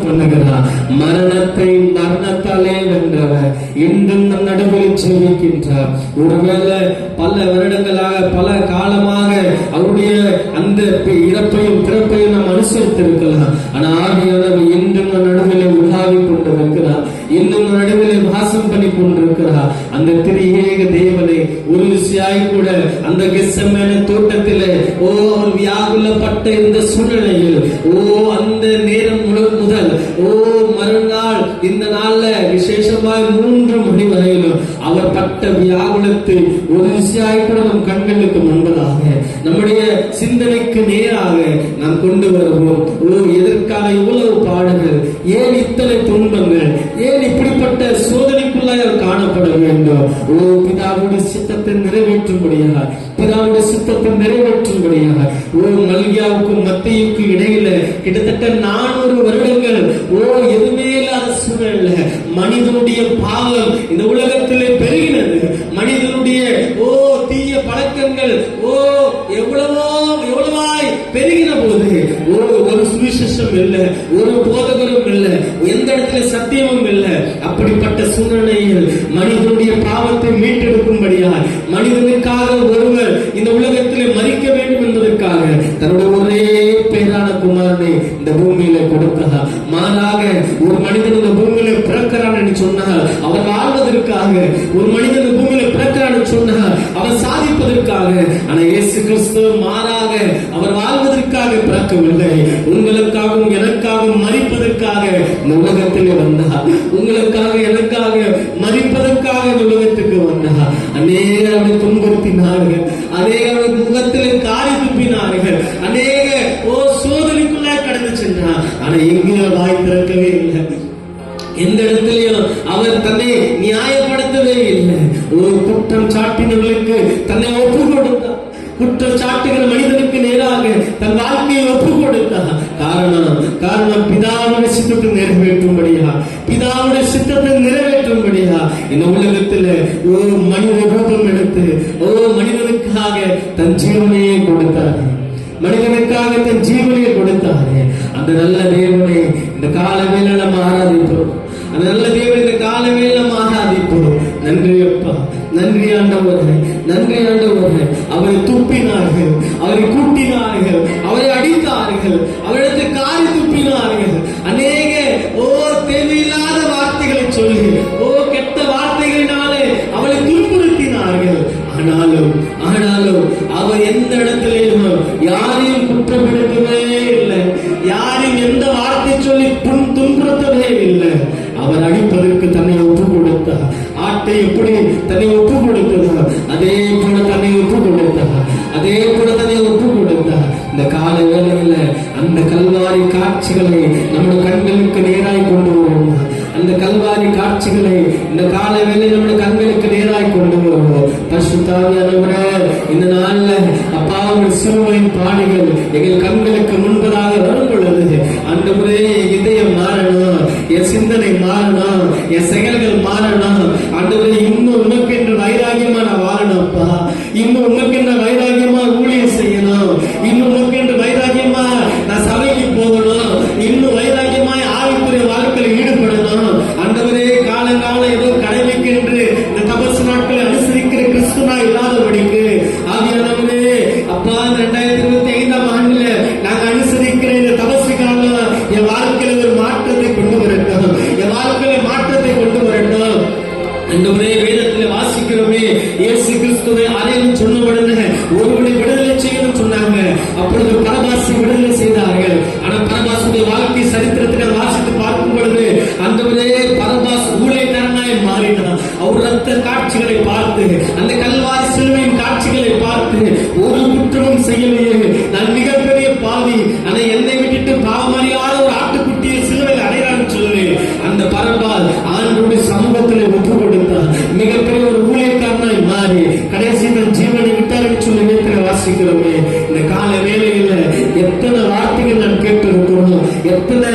பண்ணுகிறார். மரணத்தாலே வென்றவர் இன்றும் நம் நடுவில் ஜீவிக்கின்றார். ஒருவேளை பல வருடங்களாக பல காலமாக அவருடைய அந்த இறப்பையும் பிறப்பையும் நாம் அனுசரித்திருக்கலாம். ஆனா ஆவியானவர் இன்றும் நம் நடுவில் உலாவி கொண்டிருக்கிறார். இன்னும் நடுவில் வாசம் பண்ணி கொண்டிருக்கிறார். அந்த திரியேக தேவனை ஒரு விஷயாய் கூட அந்த கெத்செமனே தோட்டத்திலே அவர் வியாகுலப்பட்ட இந்த சூழ்நிலையில் அந்த நேரம் முதல் மறுநாள் இந்த நாள்ல விசேஷமாய் 3 மணி வரையிலும் அவர் பட்ட வியாகுலத்தை ஒரு விஷயாய் கூட நம் கண்களுக்கு முன்பதாக நம்முடைய சிந்தனைக்கு நேராக நாம் கொண்டு வருவோம். எதற்கான இவ்வளவு பாடுகள், ஏன் இத்தனை துன்பங்கள், ஏன் இப்படிப்பட்ட சோதனைக்குள்ளாய் காணப்பட வேண்டும்? பிதாவுடைய சித்தத்தை நிறைவேற்றும்படியாக, பிதாவுடைய சித்தத்தை நிறைவேற்றும்படியாக மல்கியாவுக்கும் மத்தேயுக்கும் இடையில கிட்டத்தட்ட 400 வருடங்கள் எதுவுமே இல்லாத சூழல்ல மனிதனுடைய பாவம் இந்த உலகத்திலே பெருகினது. மனிதனுடைய தீய பழக்கங்கள் எவ்வளவாய் பெருகின போது ஒரு சுவிசேஷம் இல்லை, ஒரு போதகரும் இல்லை, எந்த இடத்துல சத்தியமும் இல்லை. அப்படிப்பட்ட சூழ்நிலையில் மனிதனுடைய பாவத்தை மீட்டெடுக்கும்படியால் மனிதனுக்காக ஒருவர் இந்த உலகத்திலே மரிக்க வேண்டும் என்பதற்காக தன்னுடைய ஒரே பேரான குமாரனை இந்த பூமியில கொடுத்தார். மாறாக ஒரு மனிதன் இந்த பூமியில பிறக்கிறான் என்று சொன்னார் அவன் வாழ்வதற்காக, ஒரு மனிதன் இந்த பூமியில பிறக்கிறான் சொன்னார் அவன் சாதிப்பதற்காக. ஆனா இயேசு கிறிஸ்து மாறாக அவர் வாழ்வதற்காக பிறக்கவில்லை, உங்களுக்காகவும் எனக்காகவும் மரிப்பதற்காக இந்த உலகத்திலே வந்தார். உங்களுக்காக எனக்காக மரிப்பதற்காக இந்த உலகத்துக்கு வந்தார். அநேக அவனை துன்புறுத்தினார்கள், அநேக முகத்திலே காரி துப்பினார்கள், அநேக சோதனைக்குள்ளே கடந்து சென்றார். ஆனா எங்கே வாய் திறக்கவே இல்லை, எந்த இடத்திலையும் அவர் தன்னை நியாயப்படுத்தவே இல்லை. ஒரு குற்றம் சாட்டினவர்களுக்கு தன்னை ஒப்பு கொடுத்தார், குற்றம் சாட்டுகிற மனிதனுக்கு நேராக தன் வாழ்க்கையை ஒப்பு கொடுத்தார். காரணம் பிதாவுடைய சித்தத்தை நிறைவேற்றும்படியா, பிதாவுடைய சித்தத்தை நிறைவேற்றும்படியா இந்த உலகத்தில் மனித ரூபம் எடுத்து மனிதனுக்காக தன் ஜீவனையே கொடுத்தார், மனிதனுக்காக தன் ஜீவனையை கொடுத்தாரு. அந்த நல்ல தேவனை இந்த காலவேளை நம்ம ஆராதிப்போம், அந்த நல்ல தேவனை இந்த காலவேளை நம்ம ஆராதிப்போம். நன்றி அப்பா, நன்றி ஆண்டவரே, நன்றி ஆண்டவரே. அவரை துப்பினார்கள், அவரை கூட்டினார்கள், அவரை அடித்தார்கள், அவரிடத்தை காரி துப்பினார்கள். அநேக தேவையில்லாத வார்த்தைகளை சொல்லி கெட்ட வார்த்தைகளினாலே அவளை துன்புறுத்தினார்கள். ஆனாலும் அவர் எந்த இடத்திலும் யாரையும் குற்றப்படுத்தவே இல்லை, யாரையும் எந்த வார்த்தை சொல்லி துன்புறுத்தவே இல்லை. அவர் அடிப்பதற்கு தன்னை ஒப்பு கொடுத்தார். ஆட்டை எப்படி தன்னை ஒப்பு கொடுத்தார் அதே போல தன்னை ஒப்பு கொடுத்தார், அதே போல தன்னை ஒப்பு கொடுத்தார். இந்த கால வேளையில அந்த கல்வாரி காட்சிகளை நம்முடைய கண்களுக்கு நேராய் கொண்டு வருவோம். அந்த கல்வாரி காட்சிகளை இந்த கால வேளை நம்முடைய கண்களுக்கு நேராய் கொண்டு வருவோம். பரிசுத்தாவியானவரே, இந்த நாள்ல அப்பாவுடைய சிலுவையின் பாடுகள் எங்கள் கண்களுக்கு முன்பதாக வரும் பொழுது ஆண்டவரே இதயம் மாறணும், என் சிந்தனை மாறணும், என் செயல்கள் மாறணும். ஆண்டவரே இன்னும் உனக்கு என்று வைராகியமா நான் வாழணும்ப்பா, இன்னும் உனக்கு என்று வைராகியமா ஊழியம் செய்யணும், இன்னும் உனக்கு என்று வைராகியமா நான் சபைக்கு போகணும், இன்னும் வைராகியமாய் ஆவிக்குரிய வாழ்க்கையில் ஈடுபடணும். ஆண்டவரே காலங்காலம் ஏதோ கடமைக்கென்று இந்த தபசு நாட்களை அனுசரிக்கிற கிறிஸ்துவா இல்லாதபடிக்கு ஆவியானவரே அப்பா 2025ஆம் ஆண்டுல நாங்க அனுசரிக்கிற இந்த தபசு காலம் என் வாழ்க்கையில ஒரு மாற்றத்தை கொண்டு வரட்டும், என் வாழ்க்கையில மாற்றத்தை கொண்டு வரட்டும். ஆண்டவரே வேதத்தில் வாசிக்கிறோமே, இயேசு கிறிஸ்துவை அறையும் சொன்ன உடனே ஒருவனை விடுதலை செய்யணும் சொன்னாங்க. அப்பொழுது பரபாசி விடுதலை செய்தார்கள். ஆனா பரபாசுடைய வாழ்க்கை சரித்திரத்தை வாசித்து பார்க்கும் பொழுது ஆண்டவரே பரபாஸ் ஊழியக்காரனாய் மாறினார். அவர் ரத்த காட்சிகளை பார்த்து, அந்த கல்வாரி சிலுவையின் காட்சிகளை பார்த்து ஒரு குற்றமும் செய்யலையே, நான் மிகப்பெரிய பாவி, ஆனா என்னை விட்டுட்டு பாவமறியாத ஒரு ஆட்டுக்குட்டியை சிலுவையில் அடையாளம் சொல்லி அந்த பரபாஸ் ஆண்டவருடைய சமூகத்தில் ஒப்பு கொடுத்தார். மிகப்பெரிய ஒரு ஊழியக்காரனாய் மாறி கடைசி தன் ஜீவனை விட்டார் சொல்லி நேரத்தில் வாசிக்கிறோமே. இந்த கால வேளையில எத்தனை வார்த்தைகள் நான் கேட்டிருக்கிறோம், எத்தனை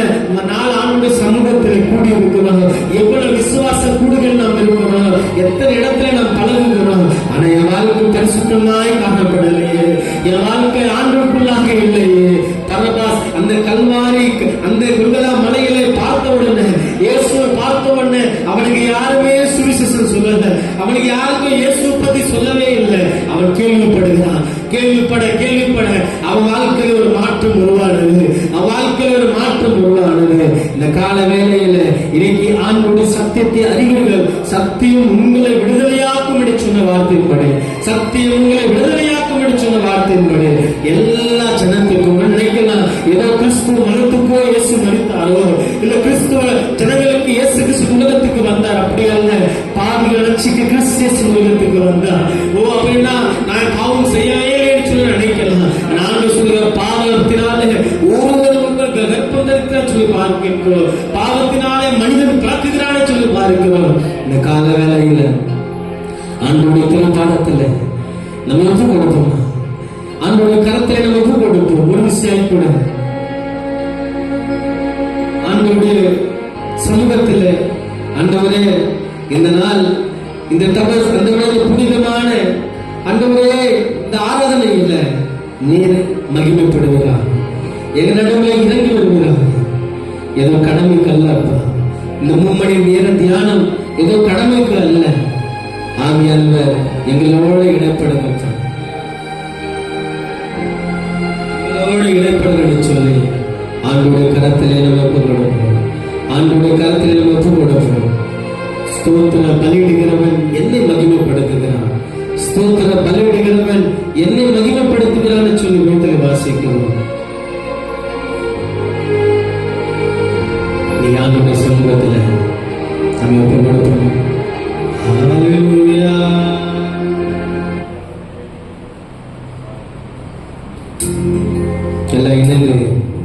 நாள் ஆண்டு சமூகத்தில் கூடி இருக்கிறோம், எவ்வளவு விசுவாச கூடுகள் நாம் இருக்கிறோம், எத்தனை இடத்துல நாம் பழகுகிறோம். ஆனா என் வாழ்க்கை பரிசுத்தமாய் காணப்படலையே, என் வாழ்க்கை ஆண்டுக்குள்ளாக இல்லையே. பரபாஸ் அந்த கல்வாரி அந்த குல்கலா மலையிலே அவன் கேள்விப்படுகிறான். கேள்விப்பட அவன் வாழ்க்கையில் ஒரு மாற்றம் உருவானது. அவன் வாழ்க்கையில் ஒரு மாற்றம் உருவானது. இந்த கால வேளையில இன்னைக்கு ஆண்டவருடைய சத்தியத்தை அறிவீர்கள். சத்தியம் உங்களை விடுதலையாக்கும் என்று சொன்ன வார்த்தையின்படி, சத்தியம் உங்களை விடுதலையாக்கும் என்று சொன்ன வார்த்தையின்படி எல்லா ஜனத்துக்கும் நினைக்கலாம் ஏதோ கிறிஸ்துவ மதத்துக்கோ இயேசு மரித்தாரோ, இல்ல கிறிஸ்துவ ஜனங்களுக்கு இயேசு கிறிஸ்து உலகத்துக்கு வந்தார். அப்படி அல்ல, பாவிகள் ரட்சிக்க கிறிஸ்து இயேசு உலகத்துக்கு வந்தார். ஓ அப்படின்னா நான் பாவம் செய்யவே சொல்லி நினைக்கலாம். நாங்கள் சொல்கிற பாவத்தினாலே ஒருவர் கர்ப்பம் தரிக்கிறார் சொல்லி பார்க்கிறோம். பாவத்தினாலே மனிதன் பிறக்குகிறானே சொல்லி பார்க்கிறோம். இந்த கால வேளையில ஆண்டவருடைய திருப்பாதத்துல நம்ம ஒப்பு கொடுப்போம். ஆண்டவருடைய கரத்தை நம்ம ஒப்பு கொடுப்போம். ஒரு விஷயம் கூட ஆண்டவருடைய சமூகத்தில் ஆண்டவரே இந்த நாள் இந்த தபஸ் அந்த புனிதமான ஆண்டவரே இந்த ஆராதனை இல்லை, நீர் மகிமைப்படுவதா எங்க நடுவில் இறங்கி வருகிறார். ஏதோ கடமைக்கு அல்ல அப்பா, இந்த 3 மணி நேர தியானம் ஏதோ கடமைக்கு அல்ல. ஆவியானவர் எங்களோடு இடைப்படுங்க, எங்களோடு இடைப்படுங்க சொல்லி ஆண்டோடைய கரத்திலே நம்ம ஒப்பு கொடுப்போம். ஆண்டோடைய கரத்திலே நம்ம ஒப்பு கொடுப்போம். ஸ்தோத்திர பலியிடுகிறவன் என்னை மகிமைப்படுத்துகிறான், ஸ்தோத்திர பலியிடுகிறவன் என்னை மகிமைப்படுத்துகிறான்னு சொல்லி வீட்டில் வாசிக்கிறோம். நீ ஆண்டவருடைய சமூகத்துல நம்ம ஒப்பு கொடுப்போம். ஹல்லேலூயா. எல்லாம் இணைந்து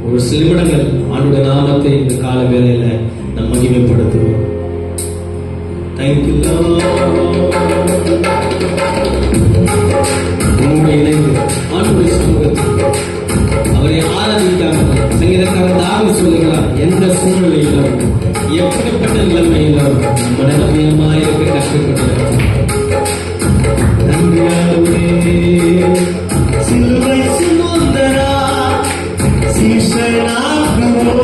ஒரு சில நிமிடங்கள் ஆண்டவருடைய நாமத்தை இந்த கால வேளையில நம்ம மகிமைப்படுத்துவோம். தேங்க்யூ இணைந்து ஆண்டவருடைய சமூகத்தில் அவரை ஆராதிக்காமல் சங்கீதக்காரர் தாவீது சொல்லுகிறார், எந்த சூழ்நிலையிலும் எப்படிப்பட்ட நிலைமையிலும் நம்ம நிலைமையமாயிருக்க கஷ்டப்பட்டு சிலுவை சுமந்தரா சீசனாகுவோ,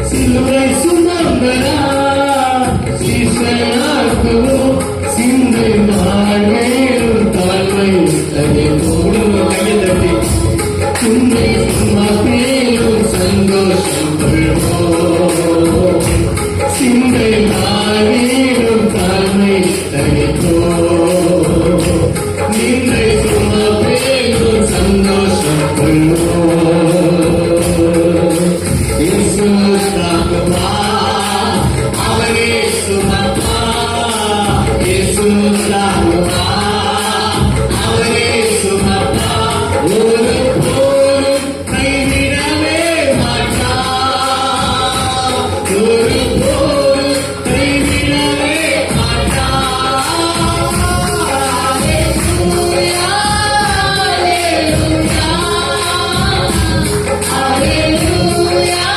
சிலுவை சுமந்தரா சீசனாகுவோ, சிந்தை வாழ்வேறும் தாழ்மை தனி மூடுவ கையதட்டி உன்னை சுமப்பேரும் சந்தோஷம் கொள்வோம், சிந்தை வாழ்வேறும் தாழ்மை தனித்தோ, நின்றை சுமப்பேரும் சந்தோஷம் கொள்வோம். இயேசு தாங்குவா, அவரே சுமப்பா, இயேசு தாங்குவா, அவரே சுமப்பா, ஒரு போரும் கைவிடவே மாட்டா, ஒரு போரும் கைவிடவே மாட்டா. ஹல்லேலூயா, ஹல்லேலூயா, ஹல்லேலூயா,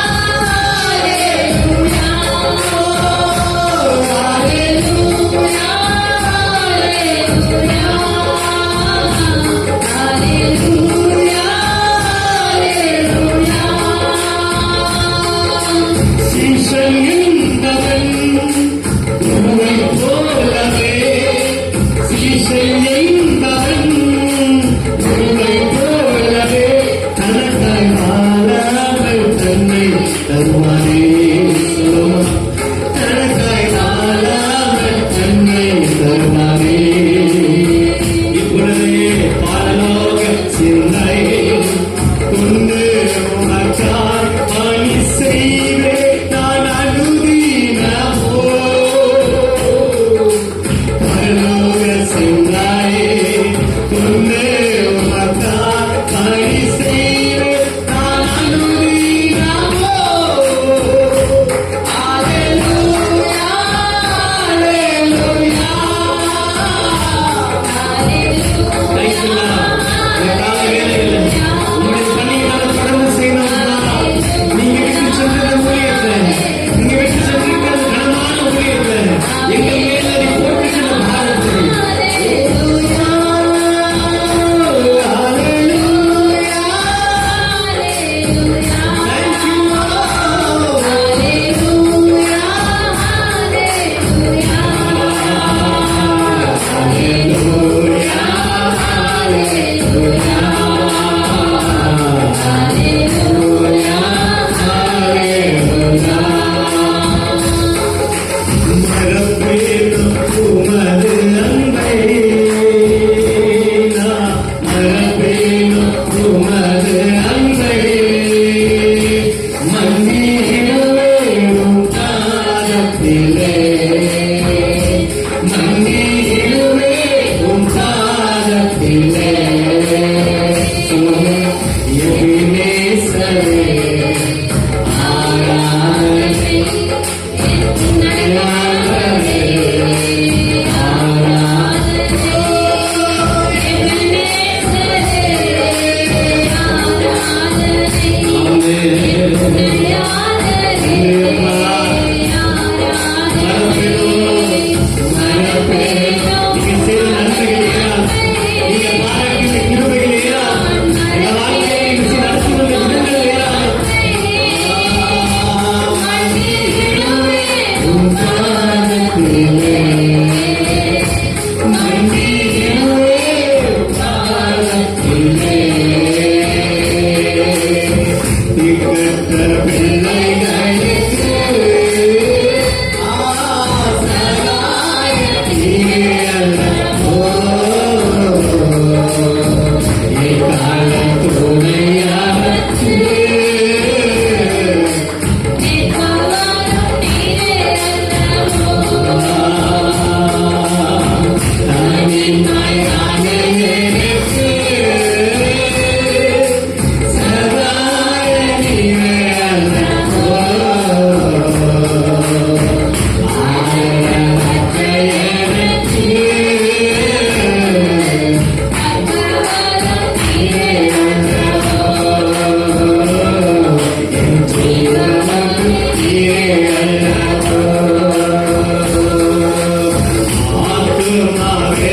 ஆத்துமாவே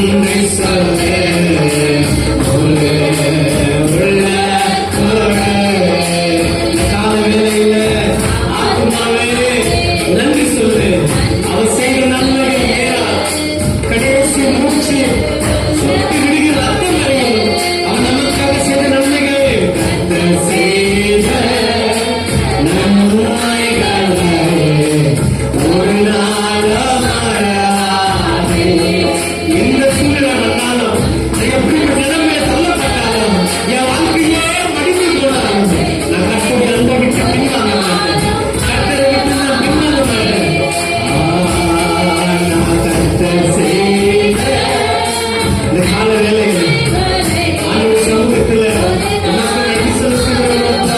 நன்றி சொல்லே நன்றி சொல்லு. அவர் செய்த நன்மைகள் ஏறா. கடைசி மூச்சு சொட்டு விடுகிற ரத்தம் வரையும் அவன் நமக்காக செய்த நன்மைகள். கர்த்தர் செய்த நன்மைகளை ஒரு நாளும் மறவாதே. எந்த சூழ்நிலை வந்தாலும், எப்படிப்பட்ட நிலைமையில தள்ளப்பட்டாலும், என் வாழ்க்கையே மடிந்து போனாலும், நான் கர்த்தருடைய அன்பை விட்டு பின்வாங்க மாட்டேன். கர்த்தரை விட்டு நான் பின்வாங்க மாட்டேன். நான் கர்த்தர் செய்த இந்த கால வேளையில் ஆண்டவர் சமூகத்தில் நமக்கு நன்றி செலுத்துகிறோம்.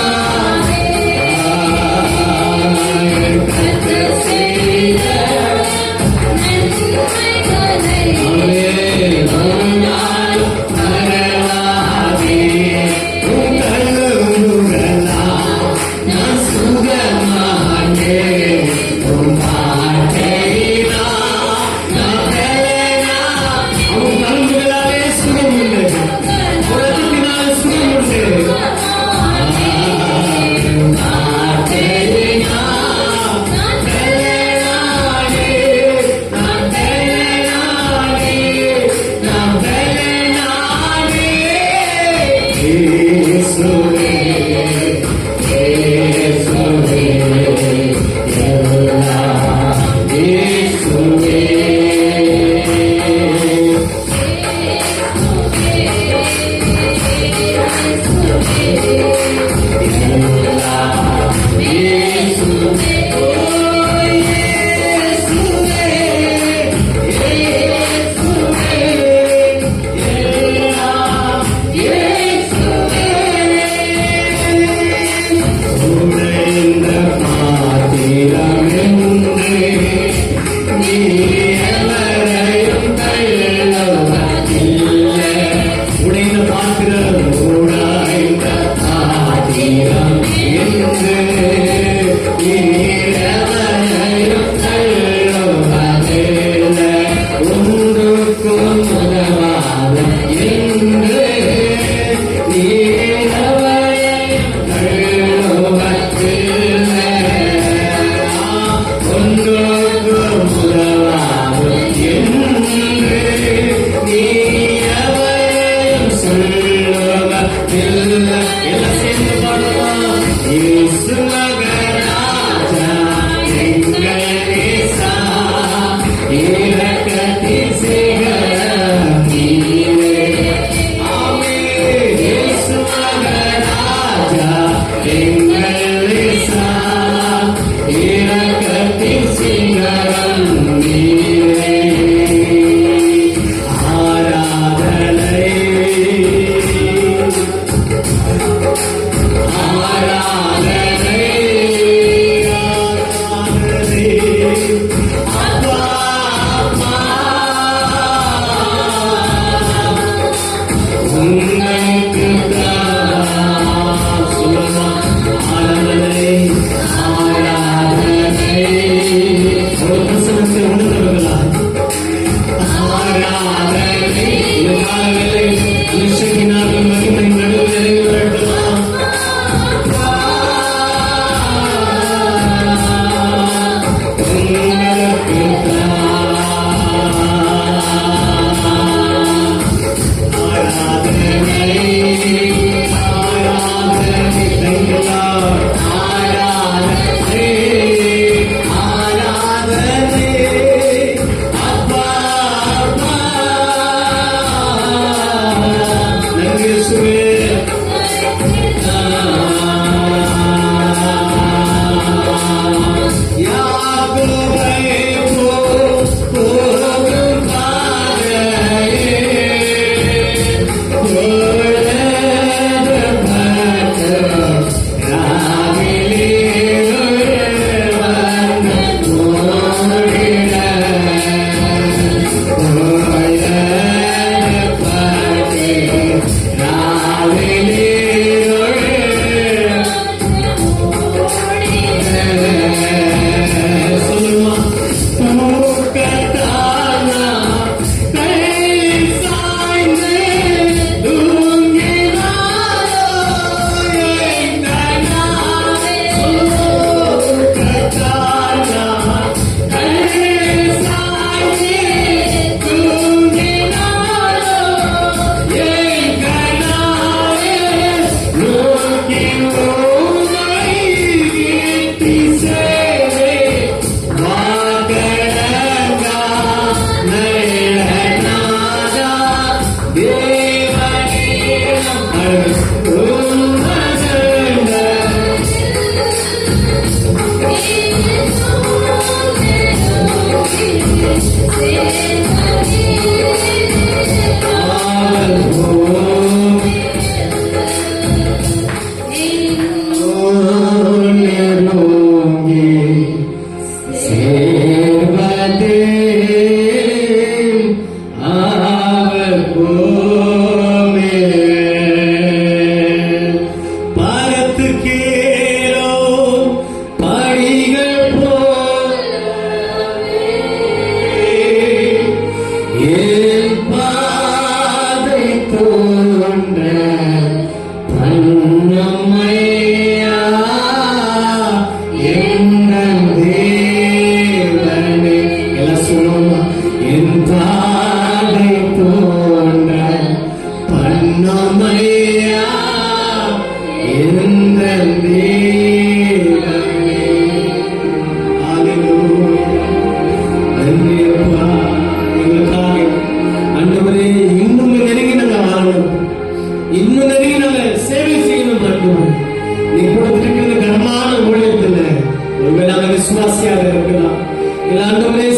கர்த்தர் செய்த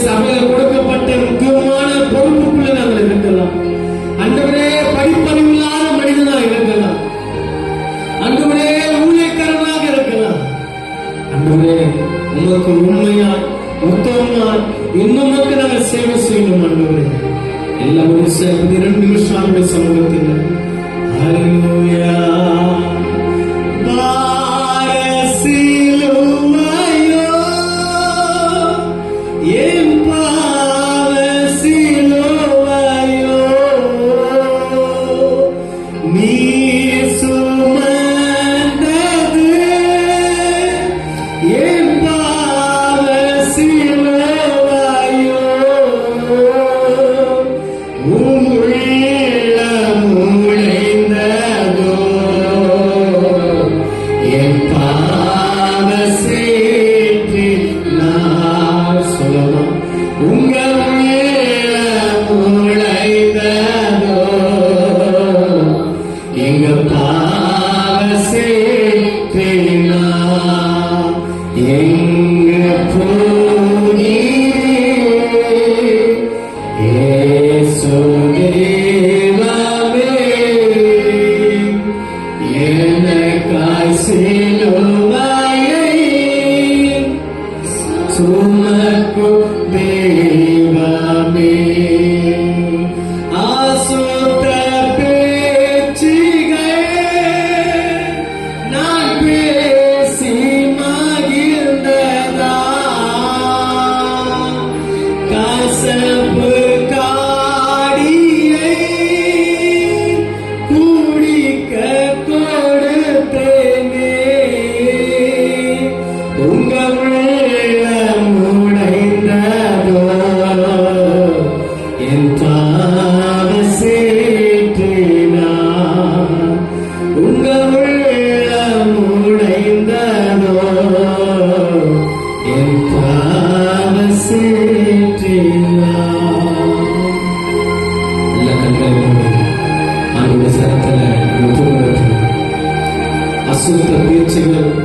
சபையில் கொடுக்கப்பட்ட முக்கியமான பொறுப்புக்குள்ள நாங்கள் இருக்கலாம். அன்றுவரே படிப்பறிவில்லாத மனிதனாக இருக்கலாம். அன்றுவரே ஊழியக்காரனாக இருக்கலாம். அன்றுவரே உமக்கு உண்மையாய் உத்தமமாய் இன்னும் நாங்கள் சேவை செய்யணும். அன்றுவரே எல்லாரும் சேர்ந்து 2 நிமிஷம் சமூகத்தில் ஹல்லேலூயா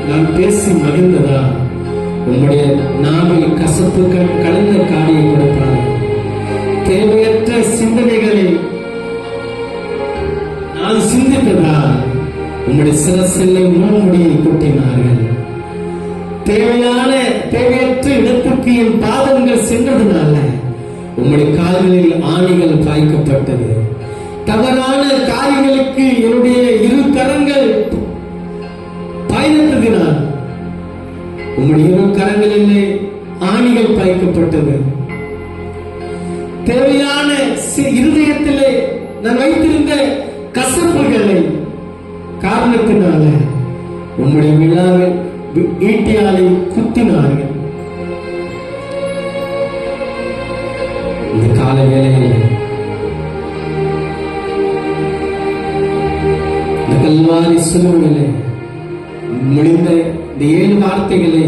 நான் பேசி மகிழ்ந்ததா? உம்முடைய நாவில் கசப்புகள் கலந்த காரியம் கொடுப்பார். தேவையற்ற சிந்தனைகளை நான் சிந்தித்ததா? உம்முடைய சிரசில்லை முன்முடியை கூட்டினார்கள். தேவையற்ற இடத்துக்கு என் பாதங்கள் சென்றதுனால உம்முடைய கால்களில் ஆணிகள் பாய்க்கப்பட்டது. தவறான காரியங்களுக்கு என்னுடைய 2 கரங்கள் பாய்ந்ததினால் உம்முடைய 2 கரங்களிலே ஆணிகள் பாய்க்கப்பட்டது. தேவையான இருதயத்திலே நான் வைத்திருந்த கசப்புகளை காரணத்தினால உம்முடைய விழாவில் ஈட்டியாலை குத்தினார்கள். இந்த கால வேளையில் இந்த கல்வாரி சிலுவையிலே முடிந்த இந்த 7 வார்த்தைகளை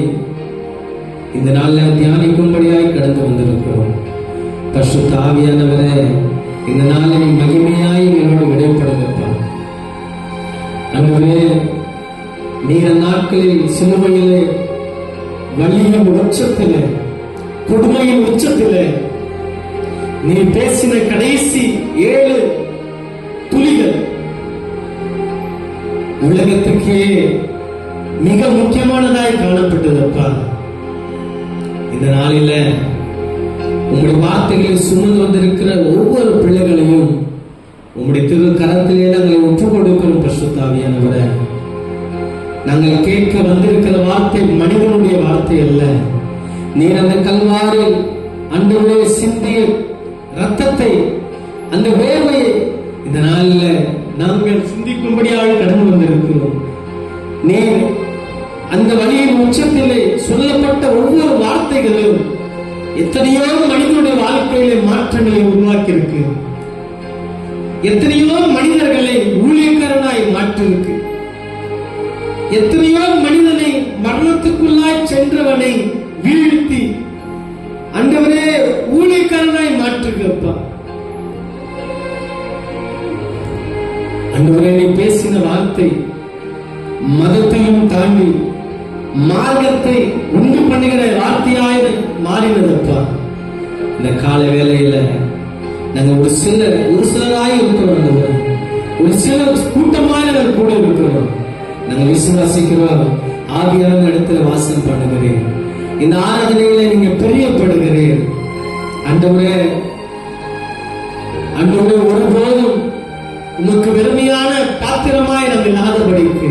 இந்த நாளில் தியானிக்கும்படியாய் கடந்து வந்திருக்கிறோம். பரிசுத்த ஆவியானவரே, இந்த நாளில் மகிமையாய் என்னோடு விடைப்படுங்கப்பா. ஆண்டவரே, நீண்ட நாட்களில் சிலுவையிலே வலியின் உச்சத்திலே, கொடுமையின் உச்சத்திலே நீ பேசின கடைசி 7 துளிகள் உலகத்துக்கே மிக முக்கியமானதாய் காணப்பட்டதப்பா. இந்த நாளில உங்களுடைய வார்த்தைகளை சுமந்து வந்திருக்கிற ஒவ்வொரு பிள்ளைகளையும் உங்களுடைய திரு கரத்திலே நாங்கள் ஒப்புக் கொடுக்கிறோம். பரிசுத்த ஆவியானவரே, நாங்கள் கேட்க வந்திருக்கிற வார்த்தை மனிதனுடைய வார்த்தை அல்ல. நீர் அந்த கல்வாரில் ஆண்டவரே சிந்திய ரத்தத்தை, அந்த வேர்வையை இந்த நாளில் நாங்கள் சிந்திக்கும்படியாக கடந்து வந்திருக்கிறோம். நீர் அந்த வழியின் உச்சத்திலே சொல்லப்பட்ட ஒவ்வொரு வார்த்தைகளும் எத்தனையோ மனிதனுடைய வாழ்க்கையிலே மாற்றங்களை உருவாக்கி இருக்கு. எத்தனையோ மனிதர்களை ஊழியக்காரனாய் மாற்றிருக்கு. எத்தனையோ மனிதனை மரணத்துக்குள்ளாய் சென்றவனை வீழ்த்தி ஆண்டவரே ஊழியக்காரனாய் மாற்றுகிறப்பா. ஆண்டவரே, நீ பேசின வார்த்தை மதத்தையும் தாண்டி மார்க்கத்தை உண்டு பண்ணுகிற வார்த்தையாய் மாறினதப்பா. இந்த கால வேளையில நாங்கள் ஒரு சிலராய் இருக்கிறோம். ஒரு சில கூட்டமாக நாங்கள் கூட இருக்கிறோம். நாங்கள் விசுவாசிக்கிறோம். ஆவியான இடத்துல வாசம் பண்ணுகிறேன். இந்த ஆராதனையில நீங்க பிரியப்படுகிறேன். ஆண்டவரே, ஒருபோதும் உமக்கு வெறுமையான பாத்திரமாய் நாம் இல்லாதபடிக்கு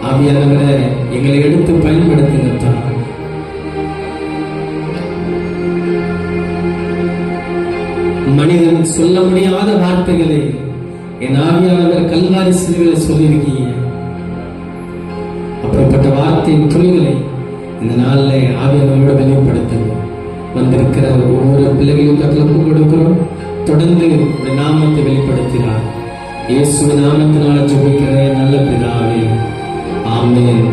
ஆவியானவரே எங்களை எடுத்து பயன்படுத்துங்கத்தான். மனிதன் சொல்ல முடியாத வார்த்தைகளை என் ஆவியானவர் கல்வாரி சிலுவையில் சொல்லியிருக்கீங்க. அப்படிப்பட்ட வார்த்தையின் துளிகளை இந்த நாளில் ஆவியானவரோட வெளிப்படுத்துங்க. வந்திருக்கிற ஒவ்வொரு பிள்ளைகளையும் கட்டளப்பு கொடுக்கிறோம். தொடர்ந்து நாமத்தை வெளிப்படுத்தினார். இயேசு நாமத்தினால ஜெபிக்கிறேன் நல்ல பிதாவே, ஆமென்.